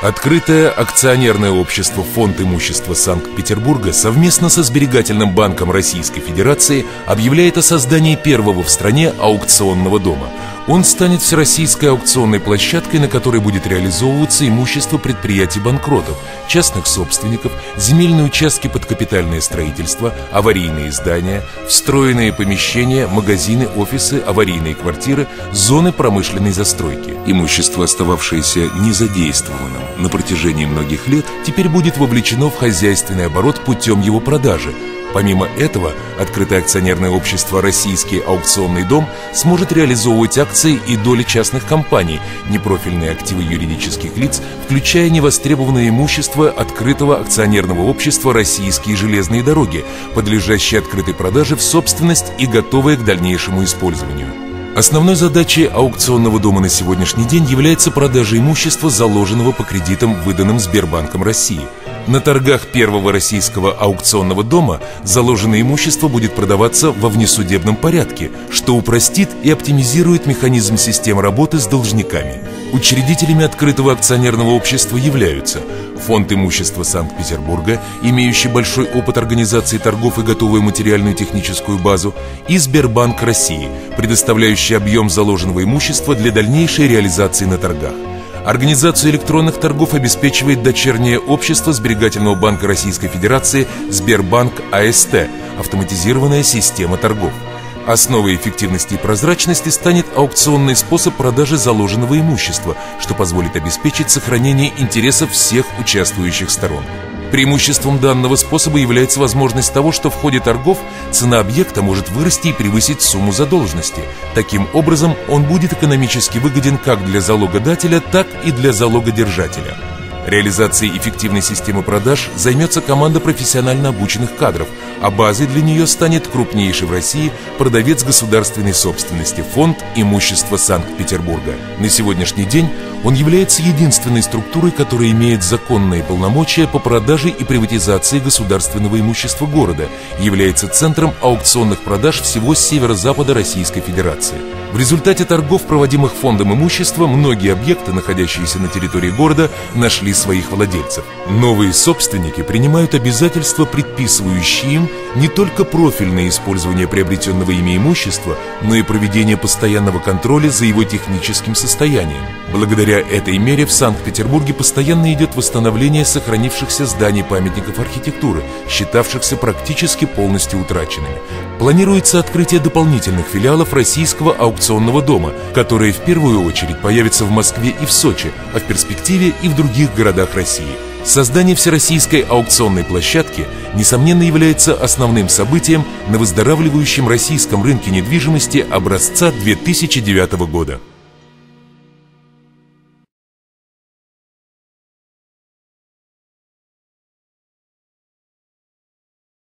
Открытое акционерное общество «Фонд имущества Санкт-Петербурга» совместно со Сберегательным банком Российской Федерации объявляет о создании первого в стране аукционного дома. Он станет всероссийской аукционной площадкой, на которой будет реализовываться имущество предприятий-банкротов, частных собственников, земельные участки под капитальное строительство, аварийные здания, встроенные помещения, магазины, офисы, аварийные квартиры, зоны промышленной застройки. Имущество, остававшееся незадействованным на протяжении многих лет, теперь будет вовлечено в хозяйственный оборот путем его продажи. Помимо этого, открытое акционерное общество «Российский аукционный дом» сможет реализовывать акции и доли частных компаний, непрофильные активы юридических лиц, включая невостребованное имущество открытого акционерного общества «Российские железные дороги», подлежащие открытой продаже в собственность и готовые к дальнейшему использованию. Основной задачей аукционного дома на сегодняшний день является продажа имущества, заложенного по кредитам, выданным Сбербанком России. На торгах первого российского аукционного дома заложенное имущество будет продаваться во внесудебном порядке, что упростит и оптимизирует механизм системы работы с должниками. Учредителями открытого акционерного общества являются Фонд имущества Санкт-Петербурга, имеющий большой опыт организации торгов и готовую материальную техническую базу, и Сбербанк России, предоставляющий объем заложенного имущества для дальнейшей реализации на торгах. Организацию электронных торгов обеспечивает дочернее общество Сберегательного банка Российской Федерации «Сбербанк АСТ» – автоматизированная система торгов. Основой эффективности и прозрачности станет аукционный способ продажи заложенного имущества, что позволит обеспечить сохранение интересов всех участвующих сторон. Преимуществом данного способа является возможность того, что в ходе торгов цена объекта может вырасти и превысить сумму задолженности. Таким образом, он будет экономически выгоден как для залогодателя, так и для залогодержателя. Реализацией эффективной системы продаж займется команда профессионально обученных кадров, а базой для нее станет крупнейший в России продавец государственной собственности «Фонд имущества Санкт-Петербурга». На сегодняшний день он является единственной структурой, которая имеет законные полномочия по продаже и приватизации государственного имущества города, является центром аукционных продаж всего северо-запада Российской Федерации. В результате торгов, проводимых фондом имущества, многие объекты, находящиеся на территории города, нашли своих владельцев. Новые собственники принимают обязательства, предписывающие им не только профильное использование приобретенного ими имущества, но и проведение постоянного контроля за его техническим состоянием. Благодаря этой мере в Санкт-Петербурге постоянно идет восстановление сохранившихся зданий памятников архитектуры, считавшихся практически полностью утраченными. Планируется открытие дополнительных филиалов Российского аукционного дома, которые в первую очередь появятся в Москве и в Сочи, а в перспективе и в других городах России. Создание всероссийской аукционной площадки, несомненно, является основным событием на выздоравливающем российском рынке недвижимости образца 2009 года.